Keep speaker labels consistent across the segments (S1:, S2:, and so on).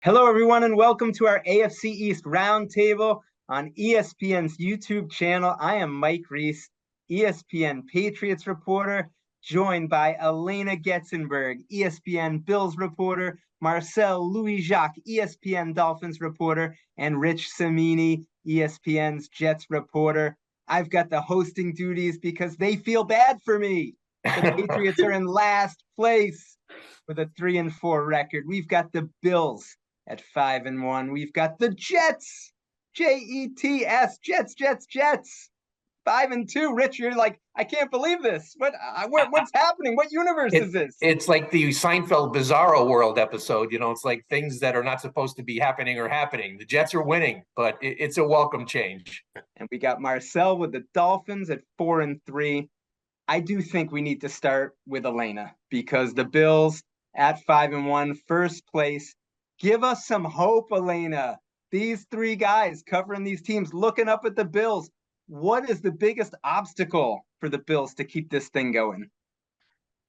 S1: Hello, everyone, and welcome to our AFC East Roundtable on ESPN's YouTube channel. I am Mike Reiss, ESPN Patriots reporter, joined by Alaina Getzenberg, ESPN Bills reporter, Marcel Louis-Jacques, ESPN Dolphins reporter, and Rich Cimini, ESPN's Jets reporter. I've got the hosting duties because they feel bad for me. The Patriots are in last place with a 3-4 record. We've got the Bills at 5-1. We've got the Jets, Jets, Jets, 5-2. Rich, you're like, I can't believe this. What's happening? What universe is this?
S2: It's like the Seinfeld Bizarro World episode. It's like things that are not supposed to be happening are happening. The Jets are winning, but it's a welcome change.
S1: And we got Marcel with the Dolphins at 4-3. I do think we need to start with Alaina because the Bills at 5-1, first place. Give us some hope, Alaina. These three guys covering these teams, looking up at the Bills. What is the biggest obstacle for the Bills to keep this thing going?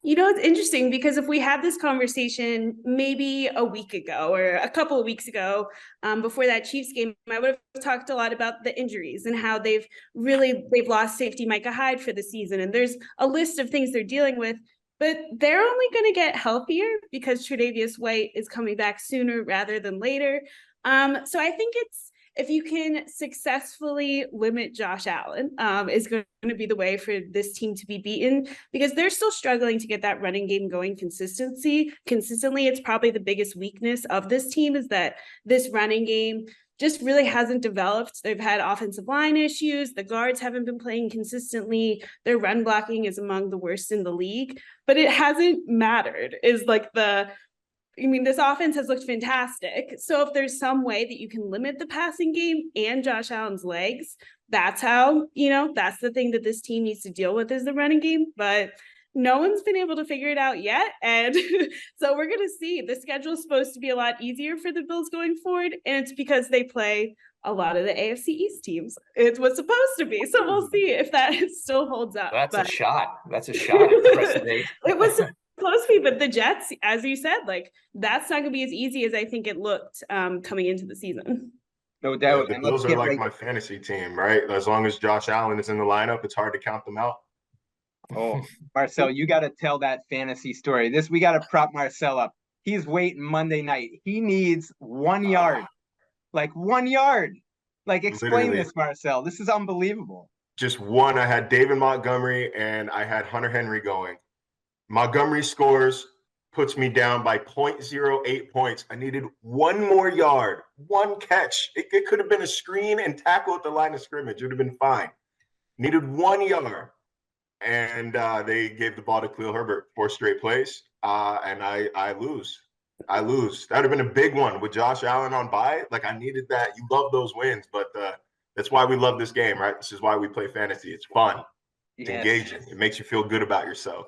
S3: It's interesting because if we had this conversation maybe a week ago or a couple of weeks ago, before that Chiefs game, I would have talked a lot about the injuries and how they've lost safety Micah Hyde for the season. And there's a list of things they're dealing with, but they're only going to get healthier because Tre'Davious White is coming back sooner rather than later. So I think if you can successfully limit Josh Allen, is going to be the way for this team to be beaten because they're still struggling to get that running game going consistently. It's probably the biggest weakness of this team is that this running game just really hasn't developed. They've had offensive line issues. The guards haven't been playing consistently. Their run blocking is among the worst in the league, but it hasn't mattered this offense has looked fantastic. So if there's some way that you can limit the passing game and Josh Allen's legs, that's how, that's the thing that this team needs to deal with is the running game. But no one's been able to figure it out yet. And so we're going to see. The schedule is supposed to be a lot easier for the Bills going forward. And it's because they play a lot of the AFC East teams. It's what's supposed to be. So we'll see if that still holds up.
S2: That's a shot. It
S3: was supposed to be, but the Jets, as you said, that's not going to be as easy as I think it looked coming into the season.
S1: No doubt.
S4: Yeah, the Bills are like my fantasy team, right? As long as Josh Allen is in the lineup, it's hard to count them out.
S1: Oh, Marcel, you got to tell that fantasy story. We got to prop Marcel up. He's waiting Monday night. He needs 1 yard. 1 yard. Explain
S4: Literally.
S1: This, Marcel. This is unbelievable.
S4: Just one. I had David Montgomery and I had Hunter Henry going. Montgomery scores, puts me down by 0.08 points. I needed 1 more yard, 1 catch. It could have been a screen and tackle at the line of scrimmage. It would have been fine. Needed 1 yard. And they gave the ball to Khalil Herbert 4 straight plays, and I lose. That would have been a big one with Josh Allen on bye. I needed that. You love those wins, but that's why we love this game, right? This is why we play fantasy. It's fun. It's engaging. It makes you feel good about yourself.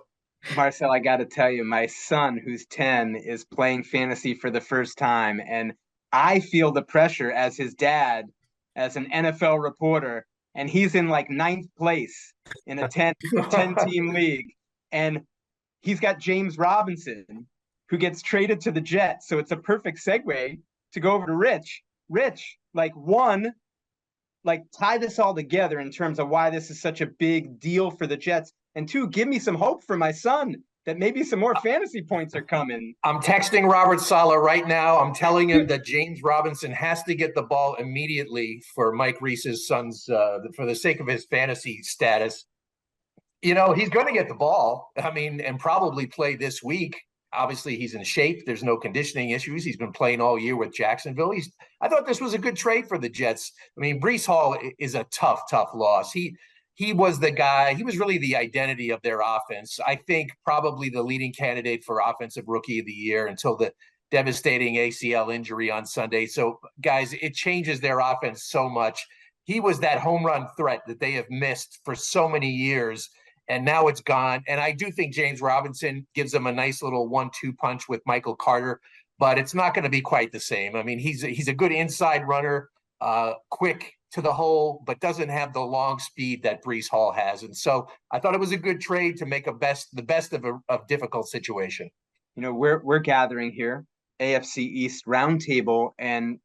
S1: Marcel, I got to tell you, my son, who's 10, is playing fantasy for the first time, and I feel the pressure as his dad, as an NFL reporter, and he's in 9th place in a 10-team league. And he's got James Robinson, who gets traded to the Jets. So it's a perfect segue to go over to Rich. Rich, tie this all together in terms of why this is such a big deal for the Jets. And 2, give me some hope for my son that maybe some more fantasy points are coming.
S2: I'm texting Robert Saleh right now. I'm telling him that James Robinson has to get the ball immediately for Mike Reiss's son's, for the sake of his fantasy status. He's going to get the ball. And probably play this week. Obviously, he's in shape. There's no conditioning issues. He's been playing all year with Jacksonville. I thought this was a good trade for the Jets. Breece Hall is a tough loss. He was the guy. He was really the identity of their offense. I think probably the leading candidate for Offensive Rookie of the Year until the devastating ACL injury on Sunday. So, guys, it changes their offense so much. He was that home run threat that they have missed for so many years, and now it's gone. And I do think James Robinson gives them a nice little 1-2 punch with Michael Carter, but it's not going to be quite the same. He's a good inside runner, quick to the hole, but doesn't have the long speed that Breece Hall has. And so I thought it was a good trade to make the best of a difficult situation.
S1: We're gathering here AFC East Roundtable and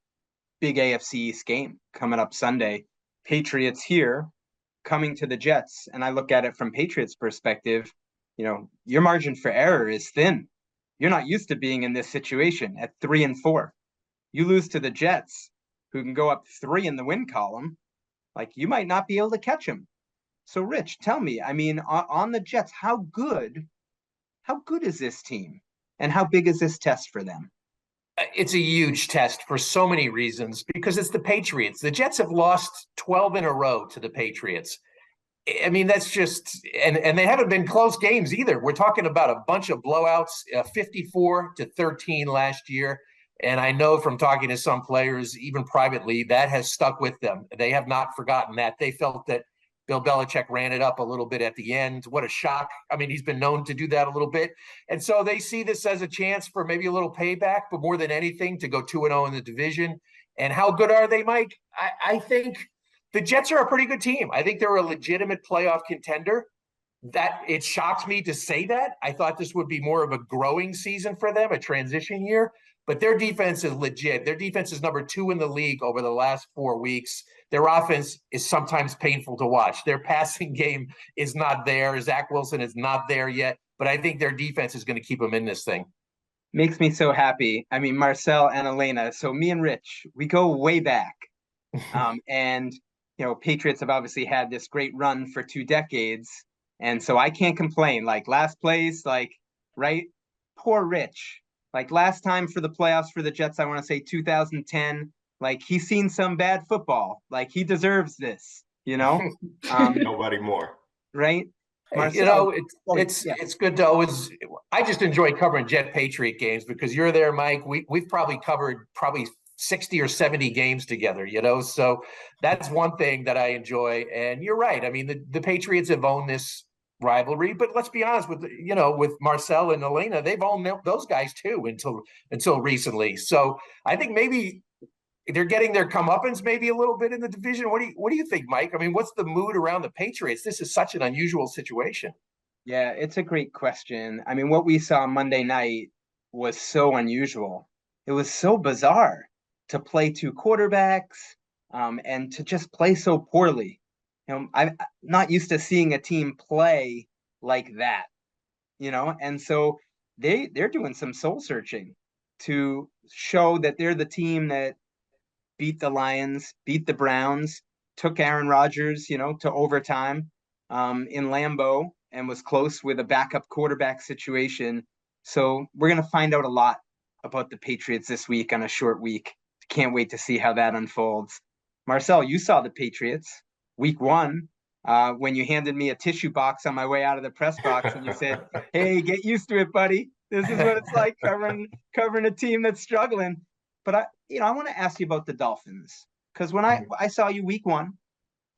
S1: big AFC East game coming up Sunday. Patriots here coming to the Jets. And I look at it from Patriots perspective, your margin for error is thin. You're not used to being in this situation at 3-4. You lose to the Jets, who can go up 3 in the win column. Like, you might not be able to catch them. So Rich, tell me, I mean, on the Jets, how good is this team? And how big is this test for them?
S2: It's a huge test for so many reasons, because it's the Patriots. The Jets have lost 12 in a row to the Patriots. I mean, that's just, and they haven't been close games either. We're talking about a bunch of blowouts, 54-13 last year. And I know from talking to some players, even privately, that has stuck with them. They have not forgotten that. They felt that Bill Belichick ran it up a little bit at the end. What a shock. I mean, he's been known to do that a little bit. And so they see this as a chance for maybe a little payback, but more than anything, to go 2-0 in the division. And how good are they, Mike? I think the Jets are a pretty good team. I think they're a legitimate playoff contender. That it shocks me to say that. I thought this would be more of a growing season for them, a transition year. But their defense is legit. Their defense is number 2 in the league over the last 4 weeks. Their offense is sometimes painful to watch. Their passing game is not there. Zach Wilson is not there yet. But I think their defense is going to keep them in this thing.
S1: Makes me so happy. I mean, Marcel and Alaina. So me and Rich, we go way back. And, Patriots have obviously had this great run for 2 decades. And so I can't complain. Like, last place, right? Poor Rich. Like, last time for the playoffs for the Jets, I want to say 2010. Like, he's seen some bad football. Like, he deserves this,
S4: Nobody more.
S1: Right?
S2: Marcel, it's good to always. I just enjoy covering Jet Patriot games because you're there, Mike. We've probably covered 60 or 70 games together, so that's one thing that I enjoy. And you're right. I mean, the Patriots have owned this rivalry, but let's be honest with Marcel and Alaina, they've owned those guys too until recently. So I think maybe they're getting their comeuppance maybe a little bit in the division. What do you think, Mike? I mean, what's the mood around the Patriots? This is such an unusual situation.
S1: Yeah, it's a great question. I mean, what we saw Monday night was so unusual. It was so bizarre to play 2 quarterbacks and to just play so poorly. I'm not used to seeing a team play like that, and so they're doing some soul searching to show that they're the team that beat the Lions, beat the Browns, took Aaron Rodgers, to overtime in Lambeau and was close with a backup quarterback situation. So we're going to find out a lot about the Patriots this week on a short week. Can't wait to see how that unfolds. Marcel, you saw the Patriots week 1 when you handed me a tissue box on my way out of the press box and you said, "Hey, get used to it, buddy. This is what it's like covering a team that's struggling." But I want to ask you about the Dolphins, because when I saw you week 1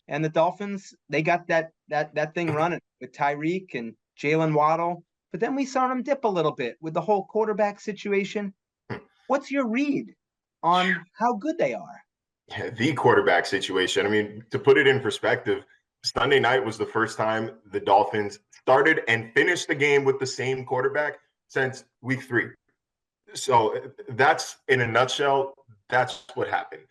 S1: and the Dolphins, they got that thing running with Tyreek and Jalen Waddle, but then we saw them dip a little bit with the whole quarterback situation. What's your read on how good they are?
S4: The quarterback situation. I mean, to put it in perspective, Sunday night was the first time the Dolphins started and finished the game with the same quarterback since week 3. So that's, in a nutshell, that's what happened.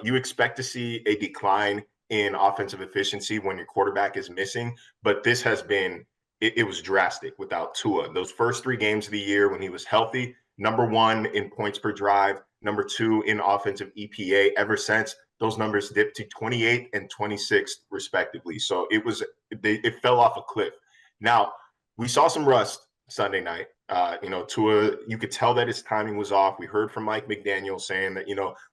S4: You expect to see a decline in offensive efficiency when your quarterback is missing, but this has been, it was drastic without Tua. Those first 3 games of the year when he was healthy, number 1 in points per drive, number 2 in offensive EPA. Ever since, those numbers dipped to 28th and 26th respectively. So it fell off a cliff. Now, we saw some rust Sunday night. Tua, you could tell that his timing was off. We heard from Mike McDaniel saying that,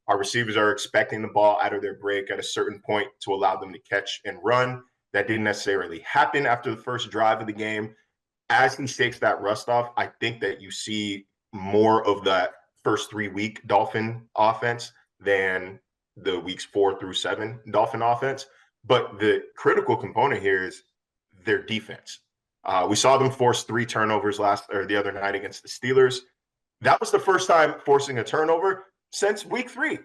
S4: our receivers are expecting the ball out of their break at a certain point to allow them to catch and run. That didn't necessarily happen after the first drive of the game. As he shakes that rust off, I think that you see more of that first 3-week Dolphin offense than the weeks 4 through 7 Dolphin offense. But the critical component here is their defense. We saw them force 3 turnovers the other night against the Steelers. That was the first time forcing a turnover since week 3.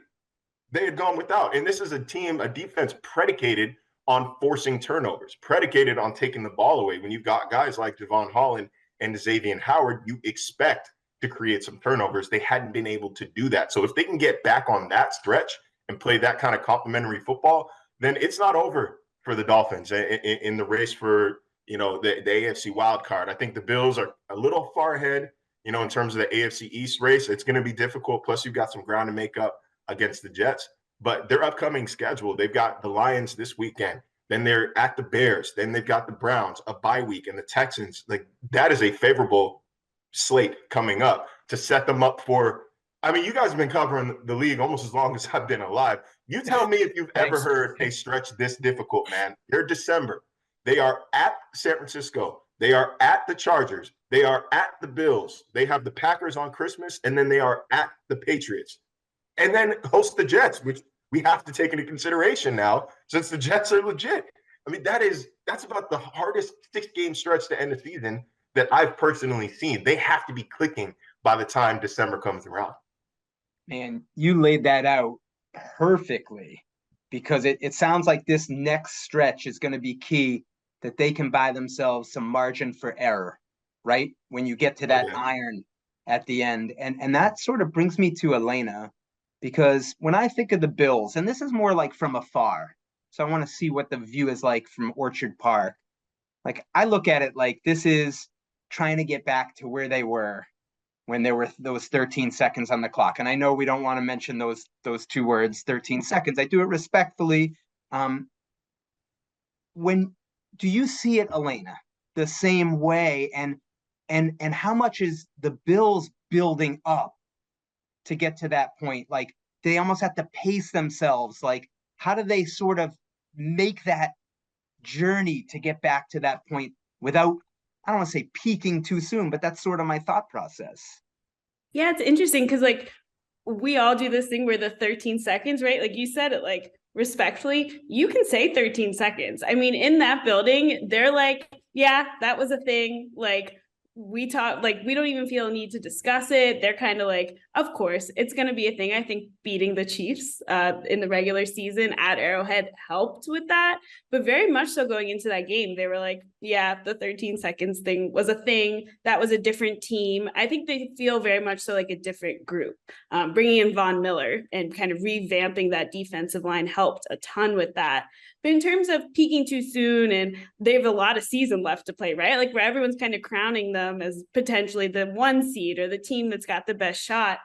S4: They had gone without. And this is a defense predicated on forcing turnovers, predicated on taking the ball away. When you've got guys like Javon Holland and Xavier Howard, you expect to create some turnovers. They hadn't been able to do that. So if they can get back on that stretch and play that kind of complementary football, then it's not over for the Dolphins in the race for, the AFC wild card. I think the Bills are a little far ahead, in terms of the AFC East race. It's going to be difficult. Plus, you've got some ground to make up against the Jets. But their upcoming schedule, they've got the Lions this weekend. Then they're at the Bears. Then they've got the Browns, a bye week, and the Texans. Like, that is a favorable slate coming up to set them up for. I mean, you guys have been covering the league almost as long as I've been alive. You tell me if you've ever heard a stretch this difficult, man. They're December. They are at San Francisco. They are at the Chargers. They are at the Bills. They have the Packers on Christmas, and then they are at the Patriots. And then host the Jets, which we have to take into consideration now since the Jets are legit. I mean, that's about the hardest 6-game stretch to end the season that I've personally seen. They have to be clicking by the time December comes around.
S1: Man, you laid that out perfectly, because it sounds like this next stretch is going to be key, that they can buy themselves some margin for error, right? When you get to that iron at the end. And that sort of brings me to Alaina, because when I think of the Bills, and this is more like from afar, so I want to see what the view is like from Orchard Park. Like, I look at it like this is trying to get back to where they were when there were those 13 seconds on the clock. And I know we don't want to mention those two words, 13 seconds. I do it respectfully. When do you see it, Alaina, the same way? And how much is the Bills building up to get to that point? Like, they almost have to pace themselves. Like, how do they sort of make that journey to get back to that point without, I don't want to say peaking too soon, but that's sort of my thought process.
S3: Yeah, it's interesting because, like, we all do this thing where the 13 seconds, right? Like you said it, like, respectfully, you can say 13 seconds. I mean, in that building, they're like, yeah, that was a thing. Like, we talk, like, we don't even feel a need to discuss it. They're kind of like, of course, it's going to be a thing. I think beating the Chiefs in the regular season at Arrowhead helped with that. But very much so going into that game, they were like, yeah, the 13 seconds thing was a thing. That was a different team. I think they feel very much so like a different group. Bringing in Von Miller and kind of revamping that defensive line helped a ton with that. But in terms of peaking too soon, and they have a lot of season left to play, right? Like, where everyone's kind of crowning them as potentially the 1 seed or the team that's got the best shot.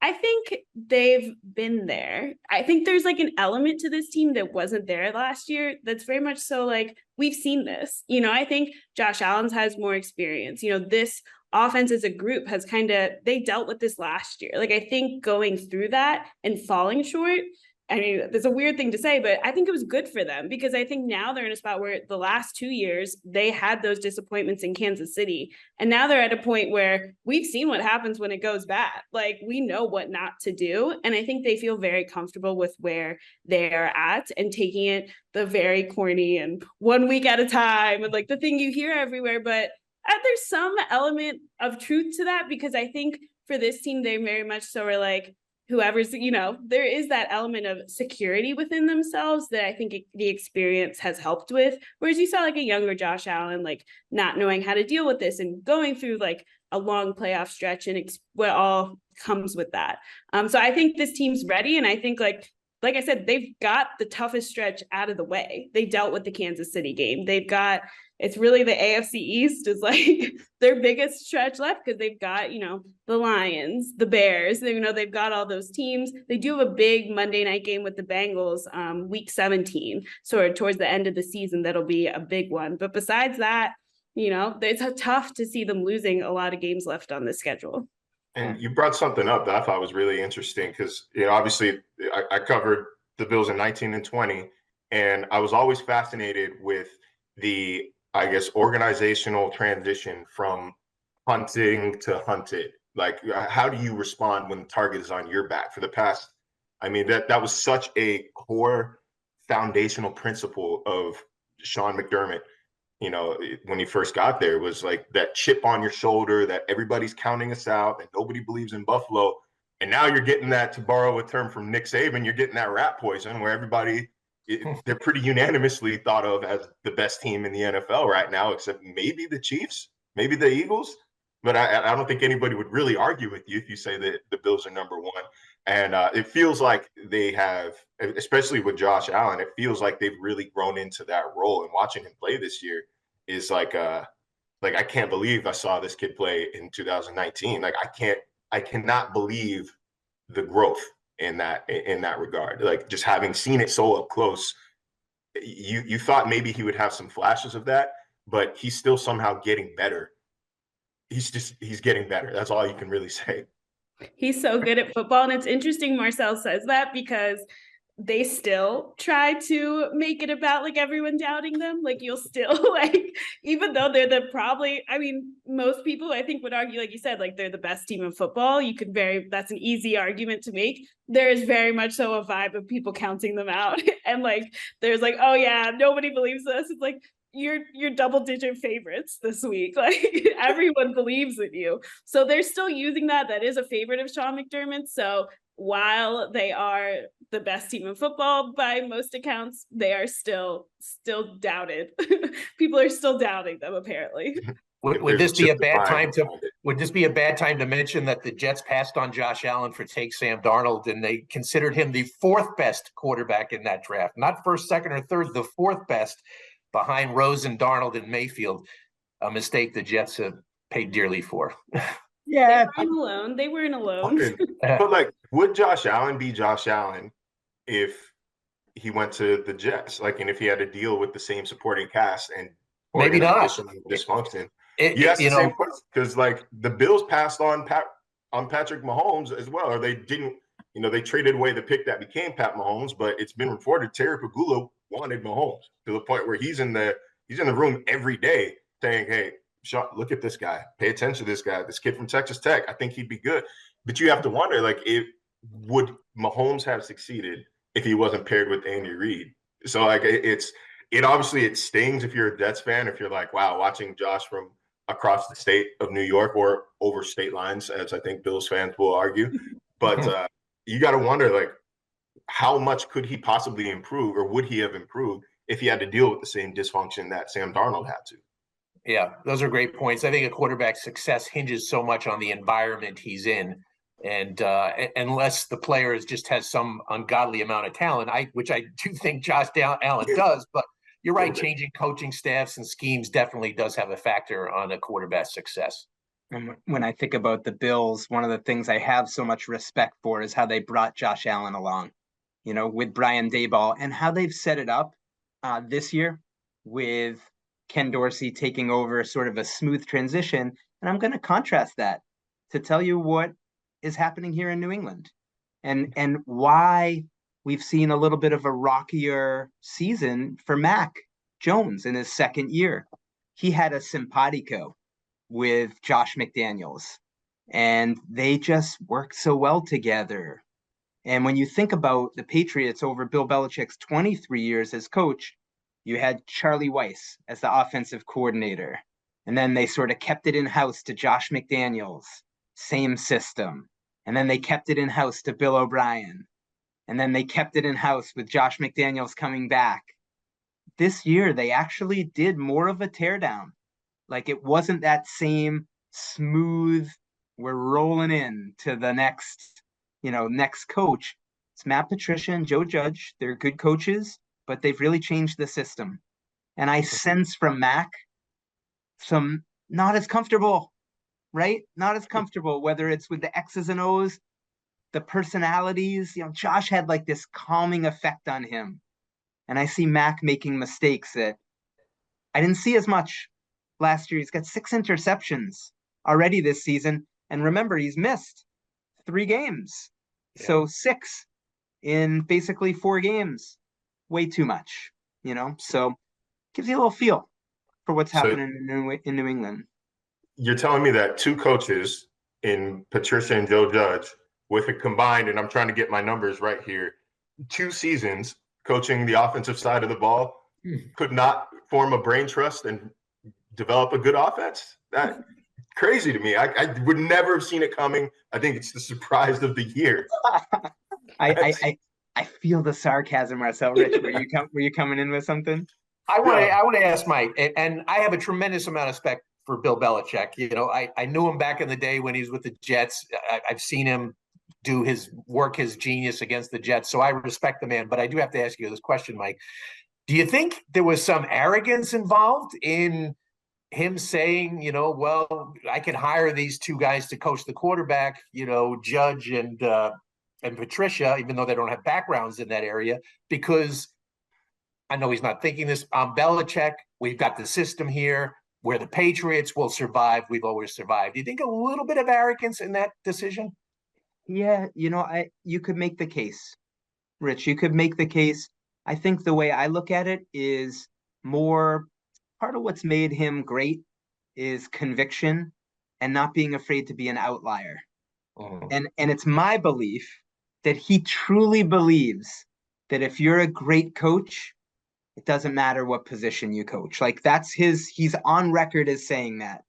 S3: I think they've been there. I think there's like an element to this team that wasn't there last year. That's very much so like, we've seen this, I think Josh Allen's has more experience, this offense as a group has they dealt with this last year. Like, I think going through that and falling short, I mean, it's a weird thing to say, but I think it was good for them, because I think now they're in a spot where the last 2 years they had those disappointments in Kansas City. And now they're at a point where we've seen what happens when it goes bad. Like, we know what not to do. And I think they feel very comfortable with where they're at and taking it the very corny and 1 week at a time and like the thing you hear everywhere. But there's some element of truth to that, because I think for this team, they very much so are like, whoever's, there is that element of security within themselves that I think the experience has helped with. Whereas you saw like a younger Josh Allen, like, not knowing how to deal with this and going through like a long playoff stretch and what all comes with that. So I think this team's ready. And I think like I said, they've got the toughest stretch out of the way. They dealt with the Kansas City game. It's really the AFC East is like their biggest stretch left, because they've got, the Lions, the Bears, they've got all those teams. They do have a big Monday night game with the Bengals, week 17. So towards the end of the season, that'll be a big one. But besides that, it's tough to see them losing a lot of games left on the schedule.
S4: And you brought something up that I thought was really interesting, because, obviously I covered the Bills in 19 and 20, and I was always fascinated with the, I guess, organizational transition from hunting to hunted. Like, how do you respond when the target is on your back? For the past, I mean, that was such a core foundational principle of Sean McDermott. When he first got there, was like that chip on your shoulder that everybody's counting us out and nobody believes in Buffalo. And now you're getting that, to borrow a term from Nick Saban, you're getting that rat poison where everybody, they're pretty unanimously thought of as the best team in the NFL right now, except maybe the Chiefs, maybe the Eagles. but I don't think anybody would really argue with you if you say that the Bills are number one. And it feels like they have, especially with Josh Allen, it feels like they've really grown into that role. And watching him play this year is like I can't believe I saw this kid play in 2019. Like I cannot believe the growth in that regard. Like just having seen it so up close, you thought maybe he would have some flashes of that, but he's still somehow getting better. He's getting better. That's all you can really say.
S3: He's so good at football. And it's interesting Marcel says that because they still try to make it about like everyone doubting them. Like you'll still like, even though they're most people I think would argue, like you said, like they're the best team in football. That's an easy argument to make. There is very much so a vibe of people counting them out. And like, there's like, oh yeah, nobody believes us. It's like, you're double-digit favorites this week. Like everyone believes in you. So they're still using that. That is a favorite of Sean McDermott. So while they are the best team in football by most accounts, they are still doubted. People are still doubting them, apparently.
S2: Would this be a bad time to mention that the Jets passed on Josh Allen for take Sam Darnold, and they considered him the fourth best quarterback in that draft? Not first, second, or third, the fourth best, behind Rosen, Darnold, and Mayfield, a mistake the Jets have paid dearly for.
S3: Yeah, they weren't alone.
S4: But like, would Josh Allen be Josh Allen if he went to the Jets? Like, and if he had to deal with the same supporting cast and
S2: maybe not
S4: dysfunction? You asked the same question because like the Bills passed on Patrick Mahomes as well, or they didn't. They traded away the pick that became Pat Mahomes, but it's been reported Terry Pagula wanted Mahomes to the point where he's in the room every day saying, "Hey, Sean, look at this guy. Pay attention to this guy. This kid from Texas Tech. I think he'd be good." But you have to wonder, like, would Mahomes have succeeded if he wasn't paired with Andy Reid? So, like, it obviously it stings if you're a Jets fan, if you're like, wow, watching Josh from across the state of New York or over state lines, as I think Bills fans will argue. But you got to wonder, like, how much could he possibly improve, or would he have improved if he had to deal with the same dysfunction that Sam Darnold had to?
S2: Yeah, those are great points. I think a quarterback's success hinges so much on the environment he's in. And unless the player just has some ungodly amount of talent, which I do think Josh Allen does, but you're right, changing coaching staffs and schemes definitely does have a factor on a quarterback's success.
S1: And when I think about the Bills, one of the things I have so much respect for is how they brought Josh Allen along, with Brian Daboll, and how they've set it up this year with Ken Dorsey taking over sort of a smooth transition. And I'm going to contrast that to tell you what is happening here in New England and why we've seen a little bit of a rockier season for Mac Jones in his second year. He had a simpatico with Josh McDaniels, and they just worked so well together. And when you think about the Patriots over Bill Belichick's 23 years as coach, you had Charlie Weiss as the offensive coordinator. And then they sort of kept it in-house to Josh McDaniels, same system. And then they kept it in-house to Bill O'Brien. And then they kept it in-house with Josh McDaniels coming back. This year, they actually did more of a teardown. Like, it wasn't that same smooth, we're rolling in to the next coach. It's Matt Patricia and Joe Judge. They're good coaches, but they've really changed the system. And I sense from Mac some not as comfortable, right? Not as comfortable, whether it's with the X's and O's, the personalities. Josh had like this calming effect on him. And I see Mac making mistakes that I didn't see as much last year. He's got 6 interceptions already this season. And remember, he's missed 3 games. Yeah. So 6 in basically 4 games. Way too much, So gives you a little feel for what's happening in New England.
S4: You're telling me that 2 coaches in Patricia and Joe Judge, with a combined, and I'm trying to get my numbers right here, 2 seasons coaching the offensive side of the ball, could not form a brain trust and develop a good offense? That's crazy to me. I would never have seen it coming. I think it's the surprise of the year.
S1: I feel the sarcasm, Marcel. Rich, were you coming in with something?
S2: I want to ask Mike, and I have a tremendous amount of for Bill Belichick. You know, I knew him back in the day when he was with the Jets. I've seen him do his genius against the Jets. So I respect the man. But I do have to ask you this question, Mike. Do you think there was some arrogance involved in him saying, you know, well, I can hire these two guys to coach the quarterback, you know, Judge and Patricia, even though they don't have backgrounds in that area, because I know he's not thinking this. I'm Belichick. We've got the system here where the Patriots will survive. We've always survived. Do you think a little bit of arrogance in that decision?
S1: Yeah, you know, you could make the case, Rich. You could make the case. I think the way I look at it is more part of what's made him great is conviction and not being afraid to be an outlier. And it's my belief that he truly believes that if you're a great coach, it doesn't matter what position you coach. Like he's on record as saying that.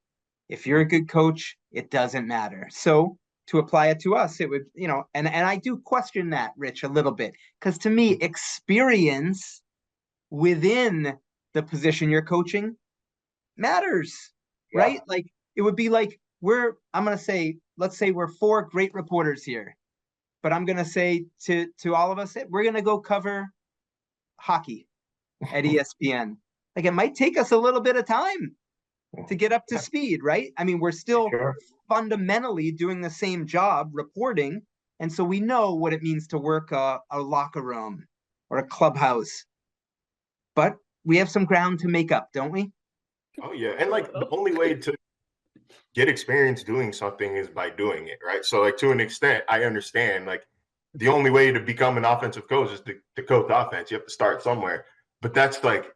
S1: If you're a good coach, it doesn't matter. So to apply it to us, it would, you know, and I do question that, Rich, a little bit, because to me, experience within the position you're coaching matters, right? Like it would be like let's say we're four great reporters here, but I'm going to say to all of us, we're going to go cover hockey at ESPN. Like it might take us a little bit of time to get up to speed, right? I mean, we're still fundamentally doing the same job reporting. And so we know what it means to work a locker room or a clubhouse. But we have some ground to make up, don't we?
S4: Oh, yeah. And like the only way to get experience doing something is by doing it, right? So like to an extent, I understand like the only way to become an offensive coach is to coach offense. You have to start somewhere. But that's like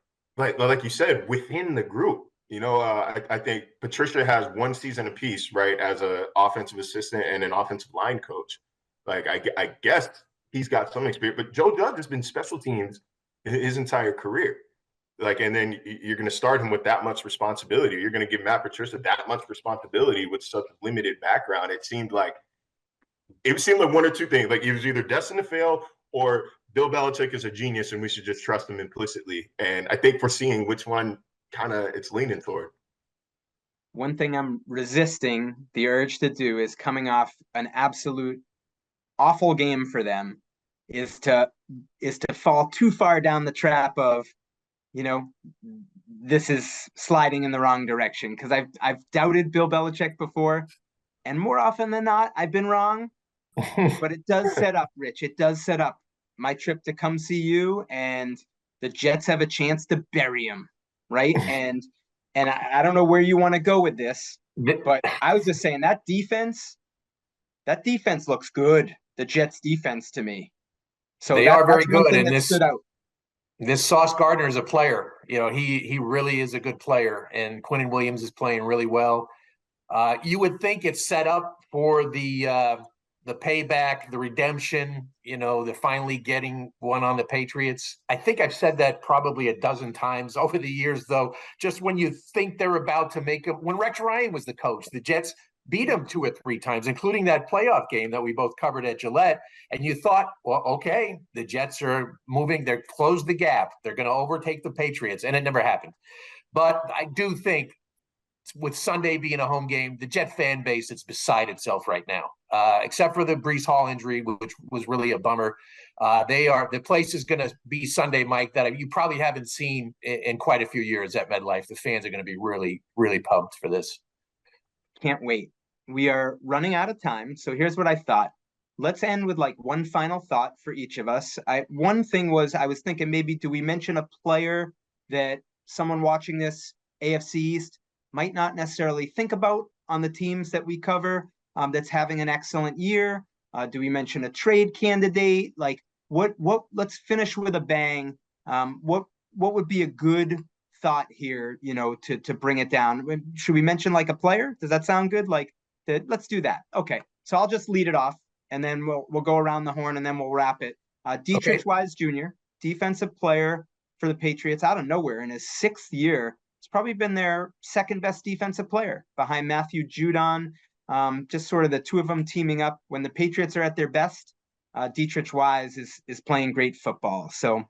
S4: you said, within the group. You know, I think Patricia has one season apiece, right, as an offensive assistant and an offensive line coach. Like, I guess he's got some experience, but Joe Judge has been special teams his entire career. Like, and then you're going to start him with that much responsibility. You're going to give Matt Patricia that much responsibility with such a limited background. It seemed like one or two things. Like, he was either destined to fail or Bill Belichick is a genius and we should just trust him implicitly. And I think we're seeing which one kind of it's leaning toward.
S1: One thing I'm resisting the urge to do is coming off an absolute awful game for them is to fall too far down the trap of, you know, this is sliding in the wrong direction, because I've doubted Bill Belichick before, and more often than not I've been wrong. But it does set up, Rich, it does set up my trip to come see you, and the Jets have a chance to bury him, right? And I don't know where you want to go with this, but I was just saying that defense looks good. The Jets defense to me. So
S2: they are very good.
S1: And this stood out.
S2: This Sauce Gardner is a player. You know, he really is a good player, and Quinnen Williams is playing really well. You would think it's set up for the payback, the redemption, you know, they're finally getting one on the Patriots. I think I've said that probably a dozen times over the years, though. Just when you think they're about to make it, when Rex Ryan was the coach, the Jets beat him 2 or 3 times, including that playoff game that we both covered at Gillette. And you thought, well, okay, the Jets are moving. They're closed the gap. They're going to overtake the Patriots. And it never happened. But I do think with Sunday being a home game, the Jet fan base, it's beside itself right now, except for the Breece Hall injury, which was really a bummer. The place is going to be Sunday, Mike, that you probably haven't seen in quite a few years at MetLife. The fans are going to be really, really pumped for this.
S1: Can't wait. We are running out of time. So here's what I thought. Let's end with like one final thought for each of us. One thing was, I was thinking maybe, do we mention a player that someone watching this AFC East might not necessarily think about on the teams that we cover, that's having an excellent year? Do we mention a trade candidate? Like what, let's finish with a bang. What would be a good thought here, you know, to bring it down? Should we mention like a player? Does that sound good? Like let's do that. Okay. So I'll just lead it off and then we'll go around the horn and then we'll wrap it. Dietrich Wise Jr., defensive player for the Patriots out of nowhere in his 6th year. It's probably been their 2nd best defensive player behind Matthew Judon. Just sort of the two of them teaming up. When the Patriots are at their best, Dietrich Wise is playing great football. So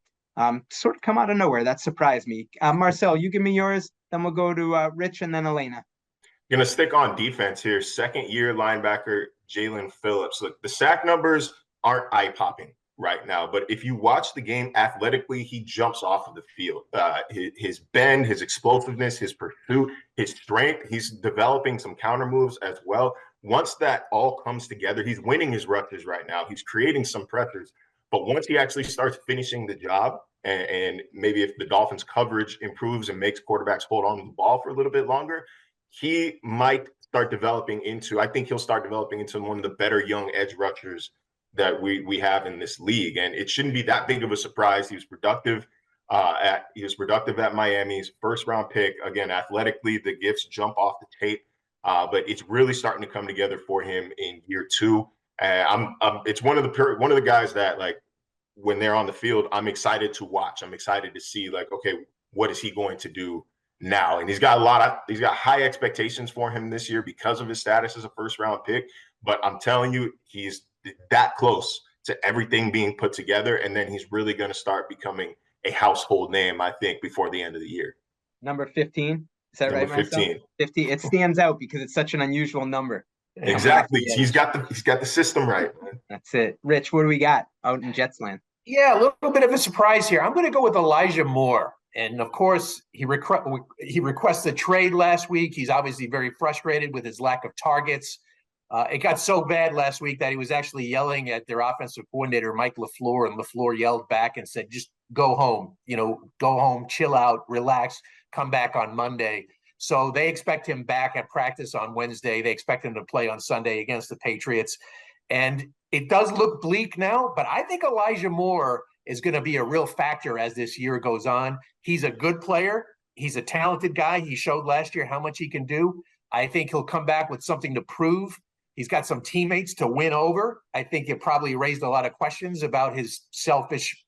S1: sort of come out of nowhere. That surprised me. Marcel, you give me yours, then we'll go to Rich and then Alaina.
S4: Going to stick on defense here. Second-year linebacker Jalen Phillips. Look, the sack numbers aren't eye-popping right now, but if you watch the game athletically, he jumps off of the field. His bend, his explosiveness, his pursuit, his strength, he's developing some counter moves as well. Once that all comes together, he's winning his rushes right now. He's creating some pressures, but once he actually starts finishing the job, and maybe if the Dolphins coverage improves and makes quarterbacks hold on to the ball for a little bit longer, he might start developing into, I think he'll start developing into one of the better young edge rushers that we have in this league. And it shouldn't be that big of a surprise. He was productive at Miami's first round pick. Again, athletically, the gifts jump off the tape, but it's really starting to come together for him in year two. It's one of the guys that, like, when they're on the field, I'm excited to watch. I'm excited to see, like, okay, what is he going to do now? And he's got high expectations for him this year because of his status as a first round pick. But I'm telling you, he's that close to everything being put together. And then he's really going to start becoming a household name, I think, before the end of the year.
S1: Number 15. Is that
S4: Number
S1: right, Marcel?
S4: 15.
S1: 50. It stands out because it's such an unusual number.
S4: Exactly. He's got the system right.
S1: That's it. Rich, what do we got out in Jets land?
S2: Yeah, a little bit of a surprise here. I'm going to go with Elijah Moore. And of course, he requested a trade last week. He's obviously very frustrated with his lack of targets. It got so bad last week that he was actually yelling at their offensive coordinator, Mike LaFleur, and LaFleur yelled back and said, just go home, go home, chill out, relax, come back on Monday. So they expect him back at practice on Wednesday. They expect him to play on Sunday against the Patriots. And it does look bleak now, but I think Elijah Moore is going to be a real factor as this year goes on. He's a good player. He's a talented guy. He showed last year how much he can do. I think he'll come back with something to prove. He's got some teammates to win over. I think it probably raised a lot of questions about his selfish,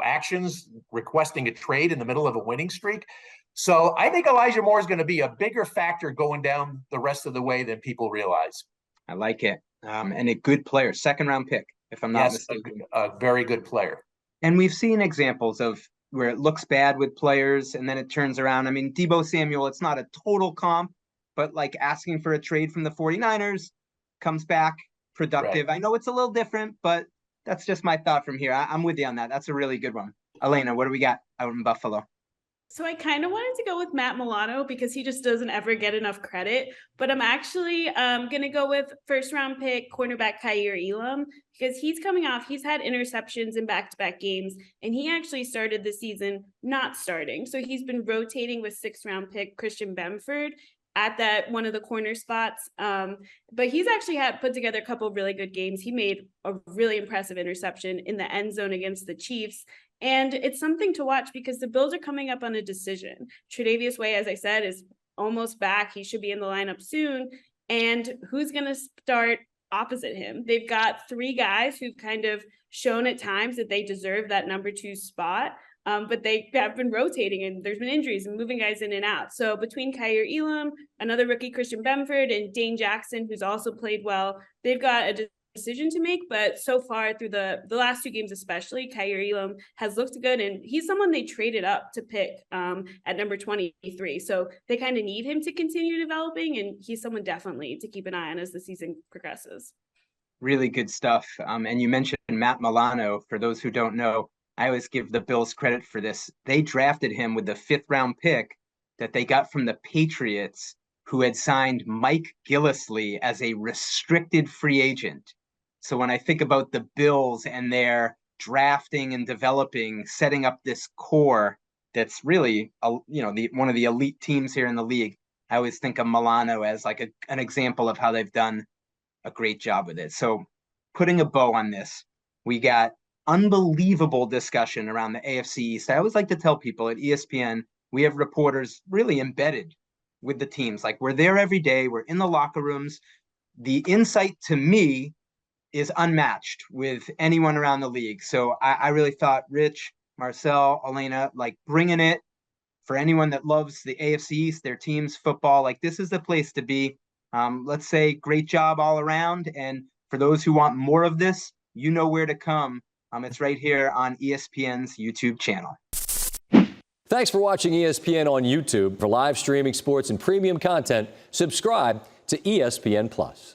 S2: actions, requesting a trade in the middle of a winning streak. So I think Elijah Moore is going to be a bigger factor going down the rest of the way than people realize.
S1: I like it. And a good player, second round pick, if I'm not mistaken.
S2: A very good player.
S1: And we've seen examples of where it looks bad with players and then it turns around. I mean, Deebo Samuel, it's not a total comp, but like asking for a trade from the 49ers, comes back productive. Right. I know it's a little different, but that's just my thought from here. I'm with you on that. That's a really good one. Alaina, what do we got out in Buffalo?
S3: So I kind of wanted to go with Matt Milano because he just doesn't ever get enough credit. But I'm actually going to go with first-round pick cornerback Kaiir Elam because he's coming off. He's had interceptions in back-to-back games, and he actually started the season not starting. So he's been rotating with sixth-round pick Christian Benford at that one of the corner spots. But he's actually put together a couple of really good games. He made a really impressive interception in the end zone against the Chiefs. And it's something to watch because the Bills are coming up on a decision. Tre'Davious Way, as I said, is almost back. He should be in the lineup soon. And who's going to start opposite him? They've got three guys who've kind of shown at times that they deserve that number 2 spot. But they have been rotating and there's been injuries and moving guys in and out. So between Kaiir Elam, another rookie Christian Benford, and Dane Jackson, who's also played well, they've got a decision to make. But so far through the last 2 games especially, Kaiir Elam has looked good, and he's someone they traded up to pick at number 23. So they kind of need him to continue developing, and he's someone definitely to keep an eye on as the season progresses.
S1: Really good stuff. And you mentioned Matt Milano. For those who don't know, I always give the Bills credit for this. They drafted him with the 5th round pick that they got from the Patriots, who had signed Mike Gillislee as a restricted free agent. So when I think about the Bills and their drafting and developing, setting up this core that's really, one of the elite teams here in the league, I always think of Milano as like an example of how they've done a great job with it. So putting a bow on this, we got unbelievable discussion around the AFC East. I always like to tell people at ESPN, we have reporters really embedded with the teams. Like, we're there every day. We're in the locker rooms. The insight to me is unmatched with anyone around the league. So I really thought Rich, Marcel, Alaina, like, bringing it for anyone that loves the AFC East, their teams, football, like, this is the place to be. Let's say great job all around. And for those who want more of this, you know where to come. It's right here on ESPN's YouTube channel.
S5: Thanks for watching ESPN on YouTube. For live streaming sports and premium content, subscribe to ESPN+.